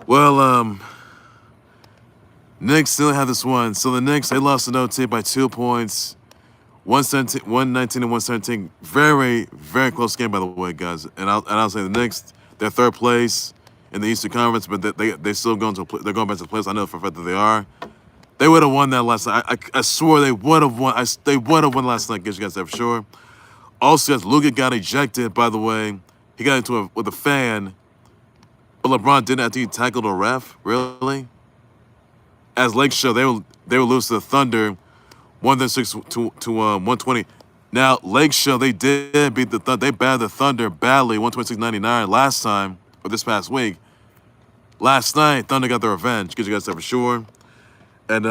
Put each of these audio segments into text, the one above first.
Well, Knicks still have this one. So the Knicks, they lost to OT by 2 points. 119 and 117. Very, very close game, by the way, guys. And I'll say the Knicks, they're third place in the Eastern Conference, but they still they're going back to the playoffs. I know for a fact that they are. They would have won that last night. I swore they would have won. They would have won last night, guys. You guys that for sure. Also, as Luka got ejected, by the way, he got into with a fan, but LeBron didn't after he tackled a ref. Really? As Lake show, they will lose to the Thunder, 106 to 120. Now Lake show they did beat the Thunder. They batted the Thunder badly, 126-99 last time or this past week. Last night, Thunder got their revenge. Get you guys that for sure. And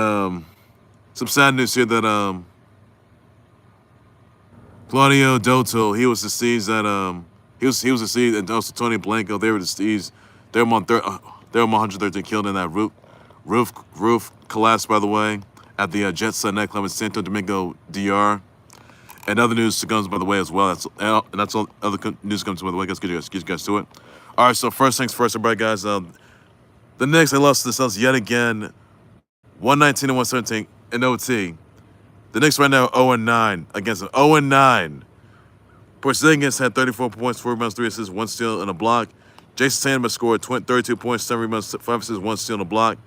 some sad news here that Octavio Dotel, he was deceased at he was deceased, and also Tony Blanco, they were deceased. They were on 113 killed in that roof collapsed, by the way, at the Jet Set Nightclub in Santo Domingo, DR. And other news comes by the way as well. That's all other news comes by the way. Let's get you guys to it. All right, so first things first, everybody, guys. The Knicks, they lost to the Celtics yet again, 119 and 117 in OT. The Knicks right now 0-9 against them. 0-9. Porzingis had 34 points, 4 rebounds, 3 assists, 1 steal, and a block. Jayson Tatum has scored 32 points, 7 rebounds, 5 assists, 1 steal, and a block.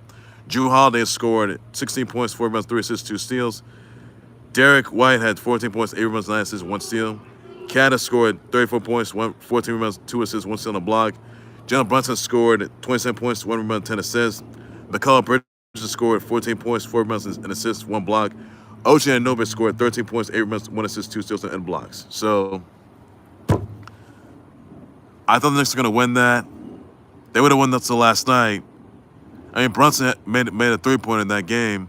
Jrue Holiday has scored 16 points, 4 rebounds, 3 assists, 2 steals. Derrick White had 14 points, 8 rebounds, 9 assists, 1 steal. Cat has scored 34 points, 14 rebounds, 2 assists, 1 steal, and a block. Jalen Brunson scored 27 points, 1 rebound, 10 assists. Mikal Bridges scored 14 points, 4 rebounds, and assists, 1 block. Anunoby scored 13 points, 8 rebounds, 1 assist, 2 steals, and blocks. So I thought the Knicks were going to win that. They would have won that till last night. I mean, Brunson made a 3-pointer in that game.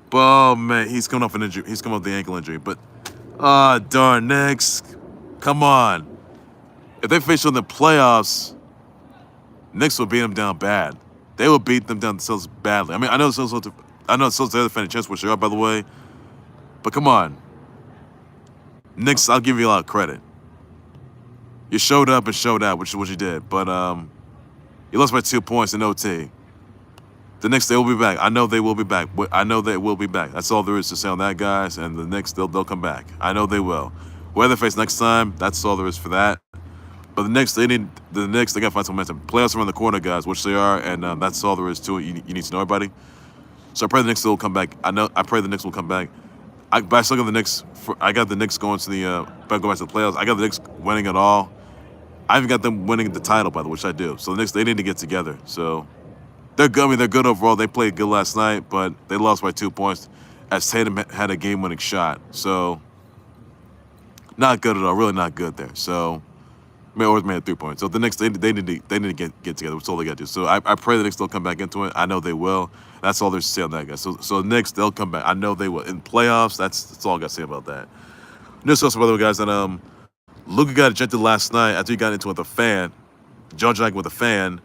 But, oh, man, he's coming off an injury. He's coming off the ankle injury. But, darn, Knicks. Come on. If they face you in the playoffs, Knicks will beat them down bad. They will beat them down themselves badly. I mean, I know the Celtics are defending chance, which they are, by the way. But come on. Knicks, I'll give you a lot of credit. You showed up and showed out, which is what you did. But you lost by 2 points in OT. The Knicks, they will be back. I know they will be back. I know they will be back. That's all there is to say on that, guys. And the Knicks, they'll come back. I know they will. Where they face next time, that's all there is for that. But the Knicks, they got to find some momentum. Playoffs are around the corner, guys, which they are, and that's all there is to it. You need to know everybody. So I pray the Knicks will come back. I pray the Knicks will come back. But I still got the Knicks. I got the Knicks going to the going back to the playoffs. I got the Knicks winning it all. I even got them winning the title, by the way, which I do. So the Knicks, they need to get together. So they're good. I mean, they're good overall. They played good last night, but they lost by 2 points as Tatum had a game-winning shot. So not good at all. Really not good there. So or made 3 points. So the Knicks, they need to get together. That's all they got to do. So I pray the Knicks will come back into it. I know they will. That's all there's to say on that, guys. So the Knicks, they'll come back. I know they will. In playoffs, that's all I got to say about that. News also, by the way, guys, that Luka got ejected last night after he got into it with a fan. Jaw-jacking with a fan.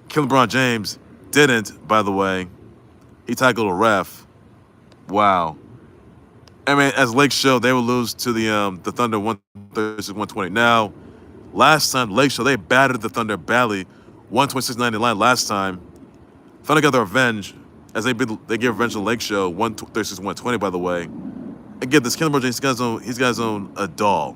LeBron James didn't, by the way. He tackled a ref. Wow. I mean, as Lake showed, they will lose to the Thunder 136-120. Now, last time, Lake Show, they battered the Thunder badly, 126-99 last time. Thunder got their revenge, as they give revenge to Lake Show, 136-120, by the way. Again, this Kevin James, he's got his own a doll,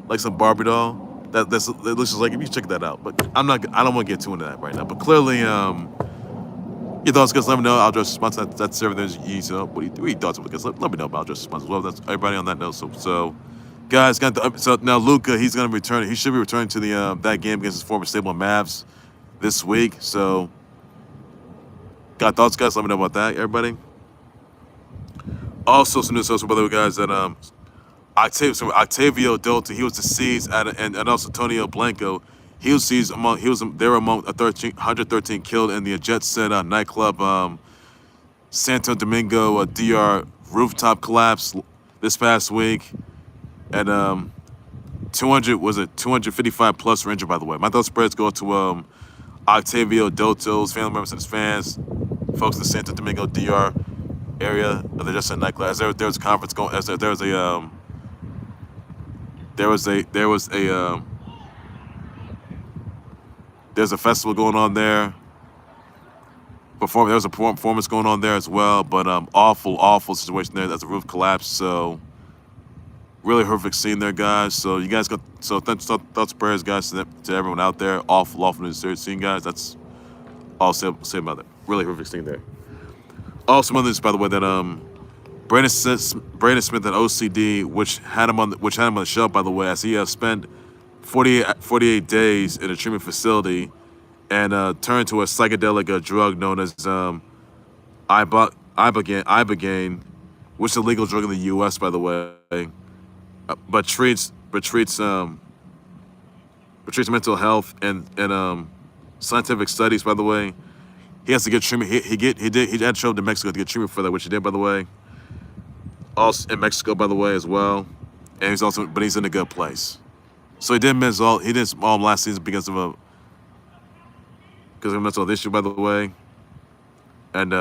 like some Barbie doll. That looks just like, if you check that out. But I don't want to get too into that right now. But clearly, your thoughts, guys, let me know. I'll address response. That's everything you need to know. What are your thoughts? Because let me know about address response as well. That's everybody on that note. So guys, so now Luka, he's going to return. He should be returning to the that game against his former stable Mavs this week. So, got thoughts, guys? Let me know about that, everybody. Also, some news also, by the way, guys, that Octavio Dotel, he was deceased and also Antonio Blanco. They were among 113 killed in the Jet Set Nightclub, Santo Domingo, DR rooftop collapse this past week. And 255 plus were injured, by the way. My thoughts spreads go to Octavio Dotel's family members and his fans, folks in the Santo Domingo DR area of the Jet Set Nightclub. As there was a conference going, as there was a festival going on there. There was a performance going on there as well, but awful situation there. That's a roof collapse. So really horrific scene there, guys. So you guys got thoughts, prayers, guys, to everyone out there. Awful news scene, guys. That's all I'll say about it. Really horrific scene there. Also, one of this, by the way, that Braden Smith at OCD, which had him on the shelf, by the way, as he spent 48 days in a treatment facility and turned to a psychedelic drug known as Ibogane, which is a legal drug in the U.S., by the way, but treats mental health and scientific studies, by the way. He has to get treatment. He had to travel to Mexico to get treatment for that, which he did, by the way. Also in Mexico, by the way, as well. And he's in a good place. So he didn't miss all. He didn't all last season because of a mental health issue, by the way. And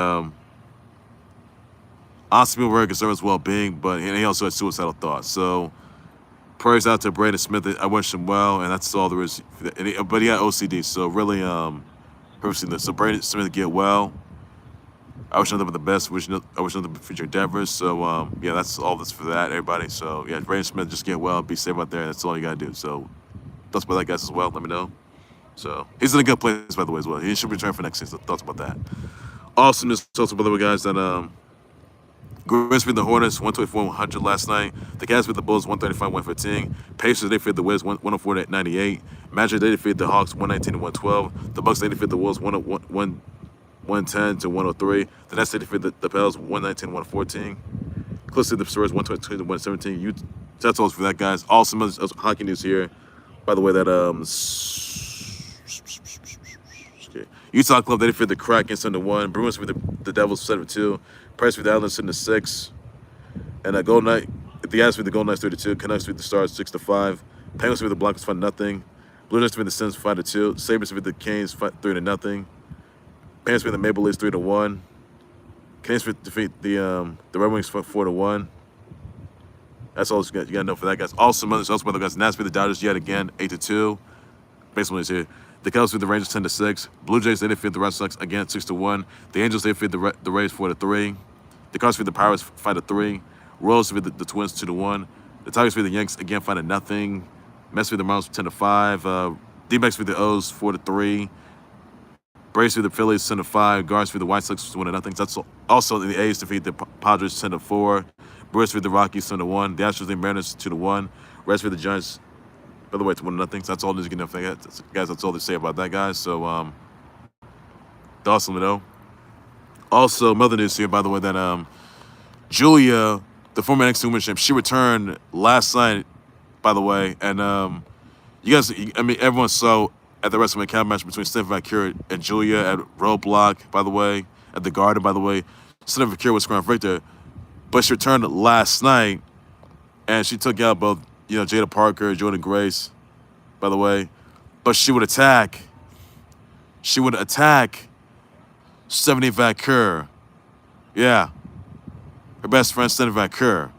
honestly, people were very concerned with his well-being, but he also had suicidal thoughts. So prayers out to Braden Smith. I wish him well, and that's all there is. But he had OCD, so really so Braden Smith get well. I wish nothing but the best. I wish nothing but future endeavors. So yeah, that's all this for that, everybody. So yeah, Braden Smith, just get well, be safe out there. That's all you gotta do. So thoughts about that, guys, as well. Let me know. So he's in a good place, by the way, as well. He should return for next season. Thoughts about that. Also, just also, by the way, guys, that Grizzlies beat the Hornets 124-100 last night. The Cavs beat the Bulls 135-115. Pacers, they defeated the Wiz 104-98. Magic, they defeated the Hawks 119-112. The Bucks, they defeated the Wolves 110-103. The Nets, they defeated the Pels 119-114. Clippers, the Spurs 122-117. That's all for that, guys. All some other hockey news here. By the way, that Utah Club, they defeated the Kraken 7-1. Bruins defeated the Devils 7-2. Price for the Islanders 7-6, and Golden Knight. The Avs for the Golden Knights 3-2. Canucks for the Stars 6-5. Penguins for the Blancos 5-0. Blue Jays for the Sens 5-2. Sabres for the Canes 3-0. Panthers for the Maple Leafs 3-1. Canes for defeat the Red Wings 4-1. That's all you got to know for that, guys. Also, by the guys. Nats for the Dodgers yet again 8-2. Basically, is here. The Cubs beat the Rangers 10-6. Blue Jays, they defeat the Red Sox again 6-1. The Angels, they defeat the Rays 4-3. The Cardinals beat the Pirates 5-3. Royals beat the Twins 2-1. The Tigers beat the Yanks again 5-0. Mets beat the Marlins 10-5. D-backs beat the O's 4-3. Braves beat the Phillies 10-5. Guards beat the White Sox 1-0. That's also the A's defeat the Padres 10-4. Brewers beat the Rockies 7-1. The Astros beat the Mariners 2-1. Reds beat the Giants. By the way, it's 1-0. So that's all news you can know. Guys, that's all they say about that, guys. So, awesome to know. Also, other news here, by the way, that Julia, the former NXT Women's Champ, she returned last night, by the way. And you guys, everyone saw at the WrestleMania Cap match between Stephanie McCure and Julia at Roadblock, by the way, at the Garden, by the way. Stephanie McCure was crowned victor, but she returned last night, and she took out both, Jada Parker, Jordan Grace, by the way. But she would attack Stephanie McCure. Yeah. Her best friend, Stephanie McCure.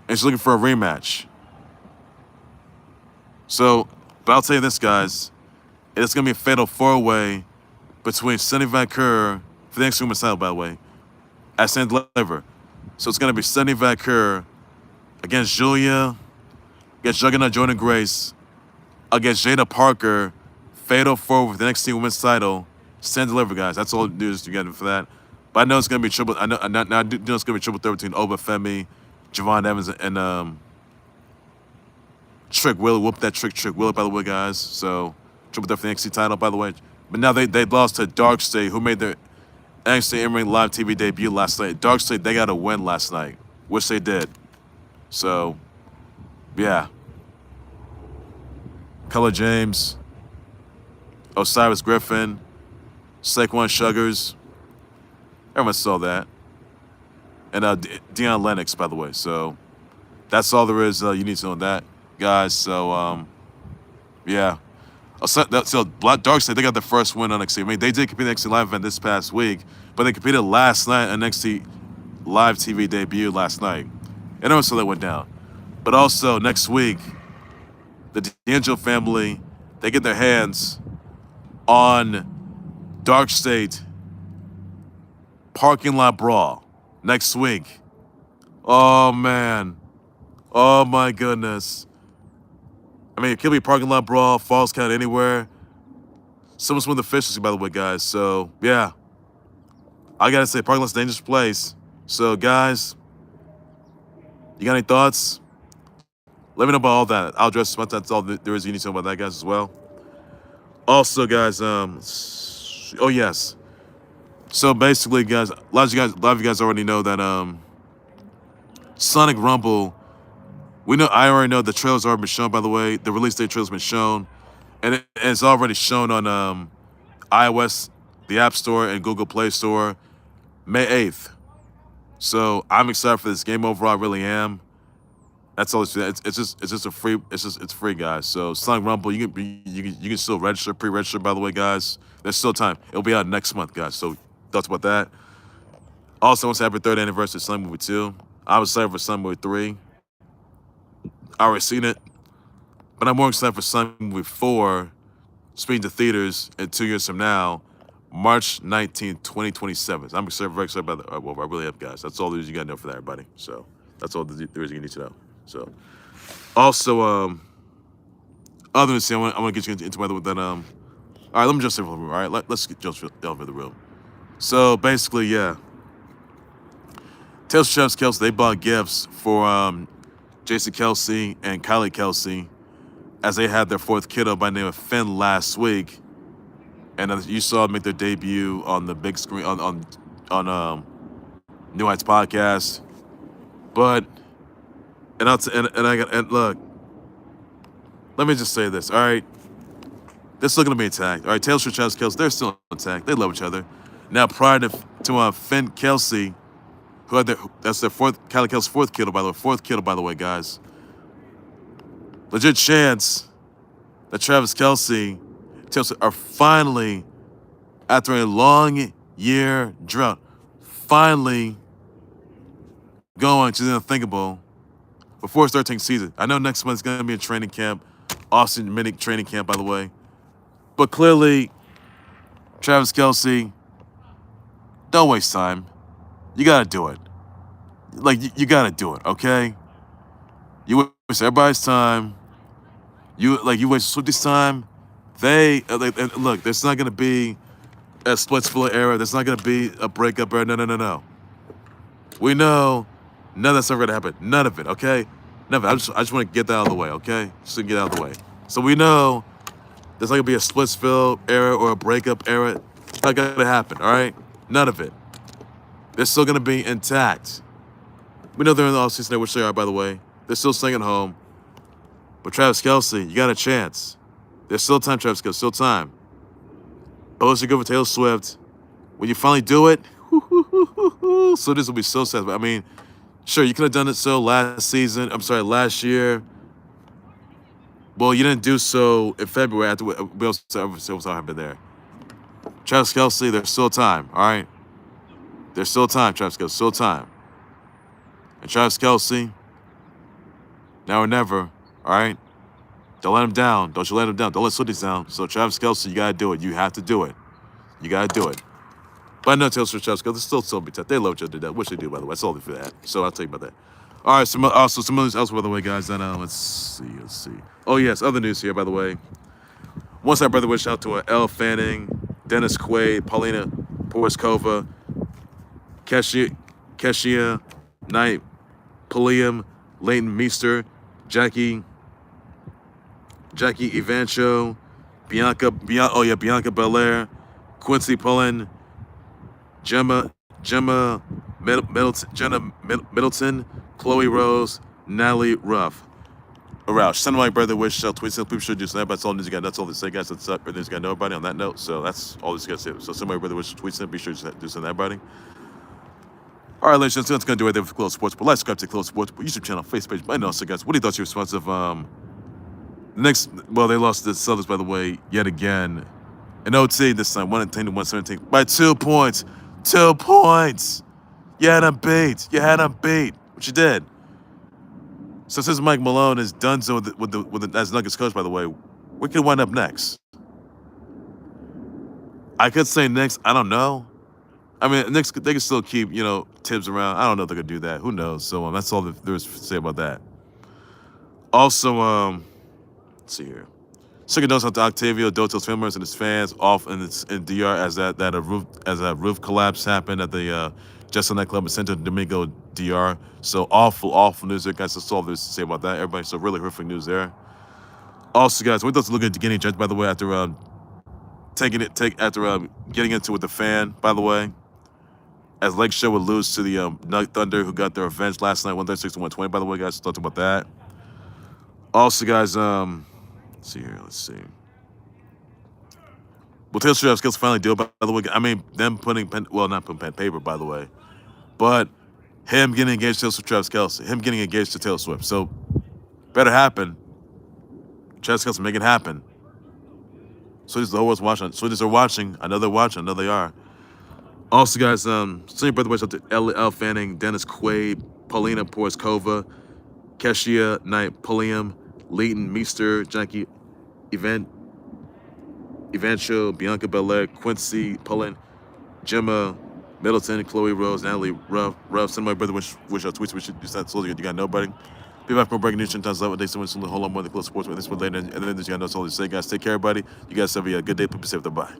And she's looking for a rematch. So, but I'll tell you this, guys. It's going to be a fatal four-way between Stephanie McCure, for the next women's title, by the way, at St. Deliver. So it's going to be Stephanie McCure against Julia, against Juggernaut Jordan Grace, against Jada Parker, fatal four with the next women's title. Stand deliver, guys. That's all the news you got for that. But I know it's gonna be triple. I do know it's gonna be triple threat between Oba Femi, Javon Evans, and Trick Willie. Whoop that Trick Willie, by the way, guys. So triple threat for the NXT title, by the way. But now they lost to Dark State, who made their NXT in-ring live TV debut last night. Dark State, they got a win last night, which they did. So, yeah. Color James, Osiris Griffin, Saquon Sugars. Everyone saw that. And Deion Lennox, by the way. So, that's all there is you need to know on that, guys. So, yeah. So Dark State, they got the first win on NXT. They did compete in the NXT Live event this past week, but they competed last night on NXT Live TV debut last night. And everyone saw that went down. But also, next week, the D'Angelo family, they get their hands on Dark State parking lot brawl next week. Oh, man. Oh, my goodness. I mean, it could be parking lot brawl, falls count anywhere. Someone's won the efficiency, by the way, guys. So, yeah. I got to say, parking lot's a dangerous place. So, guys, you got any thoughts? Let me know about all that. I'll address that's all there is you need to know about that, guys, as well. Also, guys, oh, yes. So, basically, guys, a lot of you guys already know that Sonic Rumble, I already know the trailer's already been shown, by the way. The release date trailer's been shown. And it's already shown on iOS, the App Store, and Google Play Store, May 8th. So I'm excited for this game overall. I really am. That's all. It's just a free. It's free, guys. So Sonic Rumble, you can still register, pre-register. By the way, guys, there's still time. It'll be out next month, guys. So thoughts about that. Also, I want to happy 3rd anniversary of Sonic Movie 2. I was excited for Sonic Movie 3. I already seen it. But I'm more excited for Sonic Movie 4, speaking to theaters in 2 years from now, March 19th, 2027. I'm very excited about that. Well, I really am, guys. That's all there is you got to know for that, everybody. So that's all there is you need to know. So also, other than saying, I want to get you into my with that. All right, let me just say for the room. All right, let's get just over the room. So basically, yeah. Taylor Swift's Kelsey, they bought gifts for Jason Kelsey and Kylie Kelsey, as they had their 4th kiddo by the name of Finn last week, and you saw them make their debut on the big screen on New Heights podcast. But and look, let me just say this. All right, they're still gonna be attacked. All right, Taylor Swift, Travis Kelce, they're still attacked. They love each other. Now, prior to Finn Kelsey, that's their Kylie Kelsey's 4th kiddo, by the way. 4th kiddo, by the way, guys. Legit chance that Travis Kelce are finally, after a long year drought, finally going to the unthinkable before it's 13th season. I know next month's going to be a training camp, Austin mini training camp, by the way. But clearly, Travis Kelce, don't waste time. You got to do it. Like, you got to do it, okay? You waste everybody's time. You waste Swifty's time. Look, there's not going to be a Splitsville era. There's not going to be a breakup era. No. We know none of that's ever going to happen. None of it, okay? None of it. I just want to get that out of the way, okay? Just to get out of the way. So we know there's not going to be a Splitsville era or a breakup era. It's not going to happen, all right? None of it. They're still going to be intact. We know they're in the offseason, which they are, by the way. They're still staying at home. But Travis Kelce, you got a chance. There's still time, Travis Kelce, still time. Post your good for Taylor Swift. When you finally do it, so this will be so sad. I mean, sure, you could have done it last year. Well, you didn't do so in February after we also happened there. Travis Kelce, there's still time, all right? There's still time, Travis Kelce, still time. And Travis Kelce, now or never, all right? Don't let him down. Don't you let him down. Don't let Swifties down. So Travis Kelce, you got to do it. You have to do it. You got to do it. But I know Taylor Swift, Travis Kelce, they're still be tough. They love each other. Which they do, by the way. That's all they for that. So I'll tell you about that. All right, some others else, by the way, guys. Then let's see. Oh, yes, other news here, by the way. Once I brother wish out to Elle Fanning, Dennis Quaid, Paulina Porskova, Keshia Knight, Pulliam, Leighton Meester, Jackie Evancho, Bianca Belair, Quincy Pullen, Jenna Middleton, Chloe Rose, Natalie Ruff. Roush. Send my brother wish. Tweet. People should do that. That's all news you got. That's all they say, guys. That's up. Everything's got nobody on that note. So that's all this guys say. So send my brother wish. Tweet. Be sure to do send everybody. All right, ladies and gentlemen, that's going to do it there for Close Sports. But let's subscribe to Close Sports YouTube channel, Facebook page. But also, guys, what do you thought your response of the Knicks? Well, they lost to the Celtics, by the way, yet again. In OT this time, 110 to 117 by 2 points. 2 points. You had them beat. What you did. So since Mike Malone is done so with the as Nuggets coach, by the way, we could wind up next. I could say Knicks. I don't know. I mean, Knicks, they can still keep, Tibbs around. I don't know if they could do that. Who knows? So that's all there is to say about that. Also, let's see here. Second notes out to Octavio Dotel's members and his fans off in DR as a roof collapse happened at the Jet Set Nightclub in Santo Domingo, DR. So awful news there, guys. That's all there's to say about that. Everybody, so really horrific news there. Also, guys, we thought to look at getting judged, by the way, after getting into it with the fan, by the way. As Lake Show would lose to the Nug Thunder, who got their revenge last night, 136 to 120. By the way, guys, thoughts about that. Also, guys, let's see here. Let's see. Will Taylor Swift's skills finally deal? By the way, I mean them not putting pen paper, by the way, but him getting engaged to Travis Kelce, him getting engaged to Taylor Swift. So better happen. Travis Kelce, make it happen. So the whole world's watching. So they're watching. I know they're watching. I know they are. Also, guys, senior birthday wishes out to L. Fanning, Dennis Quaid, Paulina Porskova, Keshia Knight Pulliam, Leighton Meester, Jackie Evancho, Bianca Belair, Quincy Pullen, Gemma Middleton, Chloe Rose, Natalie Ruff. Send my brother wish out tweets. We should do that. So you got nobody. Be back for breaking news. Times love. They someone a whole lot more than close sports with this one later. And then you got no all to say, guys. Take care, everybody. You guys have a good day. Be safe. Bye.